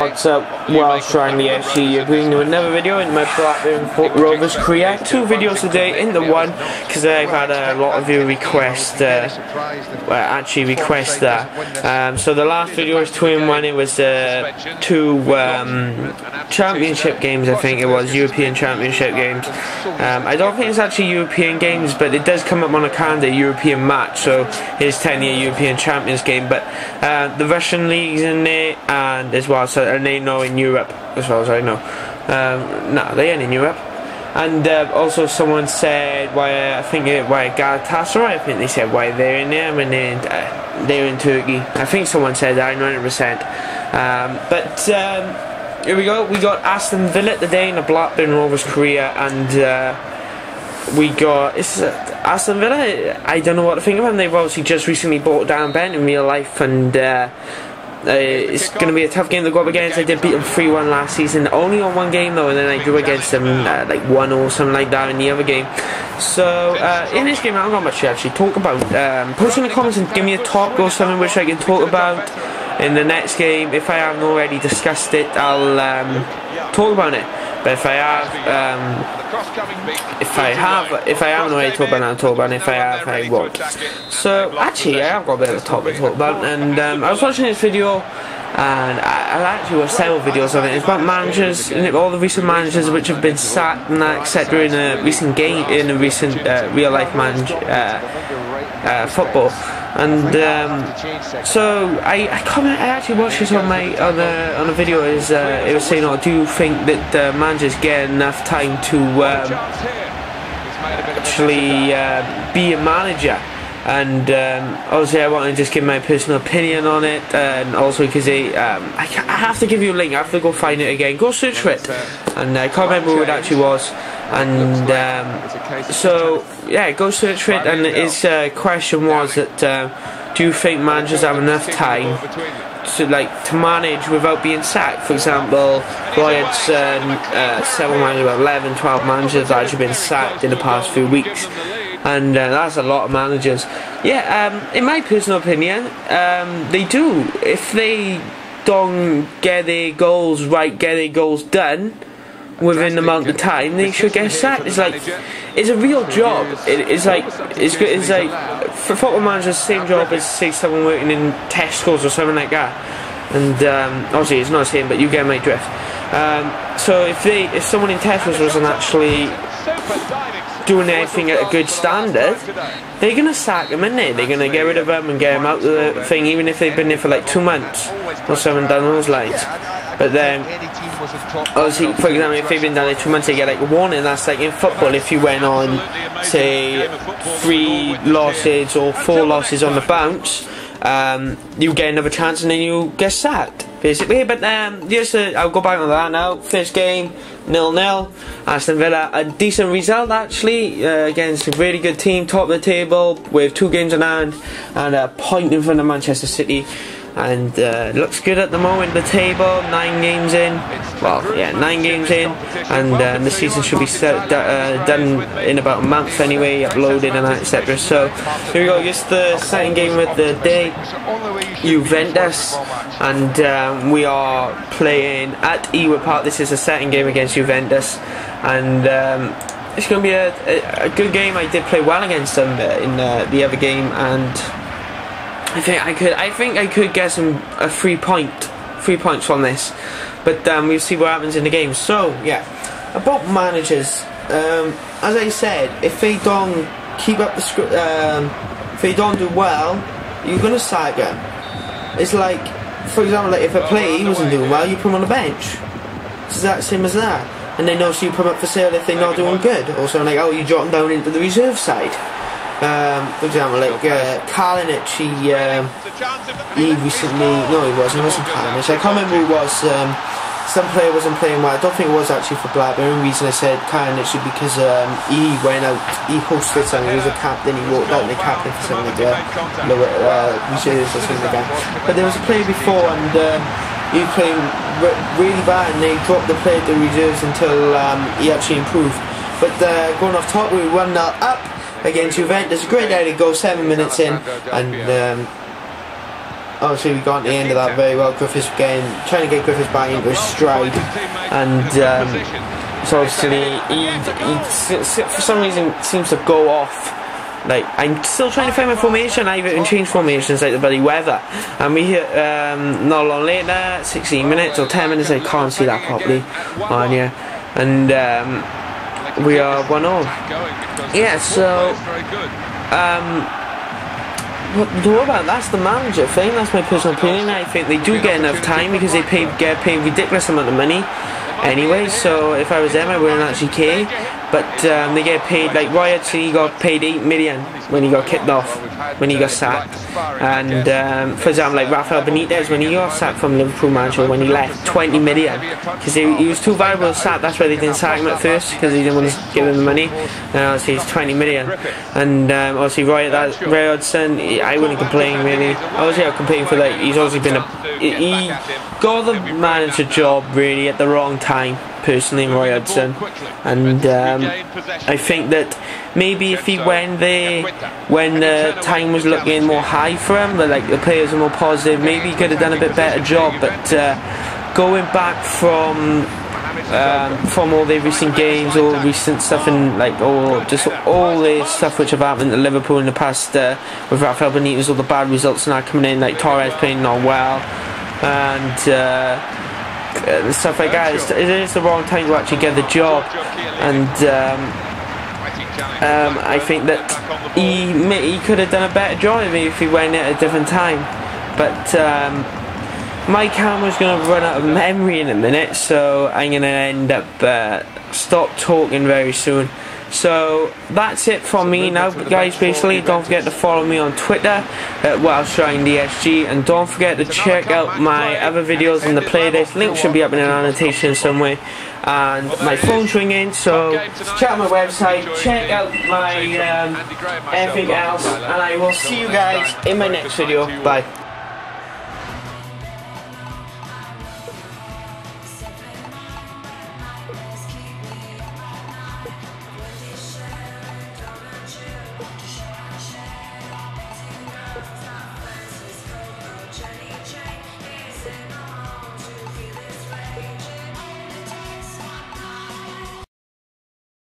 What's up, Welsh Riley FC? You're bringing to another video in my Blackburn Rovers career. 2 videos today into one, because I've had a lot of you request that. So the last video was 2 in 1. It was 2 championship games, I think it was, European championship games. I don't think it's actually European games, but it does come up on a calendar, European match, so it's 10-year European Champions game. But the Russian league's in there, and as well, so and they know in Europe, as far as I know. No, they ain't in Europe. And also someone said why why Galatasaray, I think they said why they're in there when they're in Turkey. I think someone said that, 90%. Here we go. We got Aston Villa today in the Blackburn Rovers career, and we got Aston Villa. I don't know what to think of them. They've obviously just recently brought down Ben in real life, and it's going to be a tough game to go up against. I did beat them 3-1 last season, only on 1 game though, and then I drew against them like 1 or something like that in the other game. So in this game I haven't got much to actually talk about. Post in the comments and give me a topic or something which I can talk about in the next game. If I haven't already discussed it, I'll talk about it. But if I haven't already talked about it, I'll talk about it. If I have, I won't. So actually, I have got a bit of a topic to talk about, and I was watching this video, and I actually watched several videos on it. It's about managers, and all the recent managers which have been sacked and that, etc. in a recent game, in a recent real life football. And so I actually watched this on a video. It was saying, "Oh, do you think that managers get enough time to actually be a manager?" And obviously I want to just give my personal opinion on it, and also because I have to give you a link. I have to go find it again. Go search for it, and I can't remember who it actually was. And so yeah, go search for it. And his question was that do you think managers have enough time to manage without being sacked? For example, I had several managers, about 11, 12 managers that actually been sacked in the past few weeks. And that's a lot of managers. Yeah, in my personal opinion, they do. If they don't get their goals right, get their goals done within the amount of time, they should get sacked. It's a real job. It's like for football managers, the same job as say someone working in Tesco's or something like that. And obviously it's not the same, but you get my drift. So if someone in Tesco's wasn't actually doing everything at a good standard, they're gonna sack them, isn't they? They're gonna get rid of them and get them out of the thing, even if they've been there for like 2 months or something down those lines. But then, obviously, for example, if they've been down there 2 months, they get like a warning. That's like in football. If you went on, say, 3 losses or 4 losses on the bounce, you get another chance and then you get sacked, basically. But yes, I'll go back on that now. First game, 0-0. Aston Villa, a decent result actually, against a really good team, top of the table with 2 games in hand and a point in front of Manchester City. And looks good at the moment, the table, 9 games in. Well, yeah, 9 games in, and the season should be done in about a month anyway, uploaded and that, etc. So here we go. Just the second game of the day, Juventus, and we are playing at Ewood Park. This is the second game against Juventus, and it's going to be a good game. I did play well against them in the other game, and I think I could get some 3 points from this, but we'll see what happens in the game. So yeah, about managers, as I said, if they don't keep up the script, if they don't do well, you're gonna sack them. It's like, for example, like if a player wasn't doing well, you put him on the bench. It's that same as that, and then also you put him up for sale if they're not doing good. Or something like, oh, you drop him down into the reserve side. For example, like Kalinic, he recently, no, he wasn't Kalinic, I can't remember who it was. Some player wasn't playing well. I don't think it was actually for Blackburn. The reason I said Kalinic is because he went out, he hosted something, he was a captain, he walked out the captain for something like that, reserves or something like that. But there was a player before, and he was playing really bad, and they dropped the player to reserves until he actually improved. But going off top, we were 1-0 up against Juventus. A great idea to go 7 minutes in, and obviously we got to the end of that very well. Griffiths trying to get Griffiths back into his stride, and so obviously he for some reason seems to go off. Like, I'm still trying to find my formation. I even changed formations like the bloody weather. And we hit not long later, 16 minutes or 10 minutes, I can't see that properly on here. And we are 1-0. Yeah, so what about that's the manager thing, that's my personal opinion. I think they do get enough time because they get paid ridiculous amount of money anyway, so if I was them I wouldn't actually care. But they get paid, like Roy Hodgson, he got paid 8 million when he got kicked off, when he got sacked. And for example, like Rafael Benitez, when he got sacked from Liverpool manager, when he left, 20 million, because he was too valuable to sack. That's why they didn't sack him at first, because he didn't want to give him the money. And obviously he's 20 million. And obviously Roy Hodgson, I wouldn't complain really. Obviously I'll complain for, like, he's obviously been he got the manager job really at the wrong time, personally, Roy Hodgson. And I think that maybe if he went there when the time was looking more high for him, but like the players were more positive, maybe he could have done a bit better job. But going back from all the recent games, all recent stuff, and like just all the stuff which have happened to Liverpool in the past with Rafael Benitez, all the bad results now coming in, like Torres playing not well, and stuff like that. It is the wrong time to actually get the job. And I think that he could have done a better job if he went at a different time. But my camera's going to run out of memory in a minute, so I'm going to end up stop talking very soon. So that's it from me now, guys. Basically, don't forget to follow me on Twitter at WellShrineDSG, and don't forget to check out my other videos in the playlist. Link should be up in an annotation somewhere. And my phone's ringing, so check out my website, check out my everything else, and I will see you guys in my next video. Bye.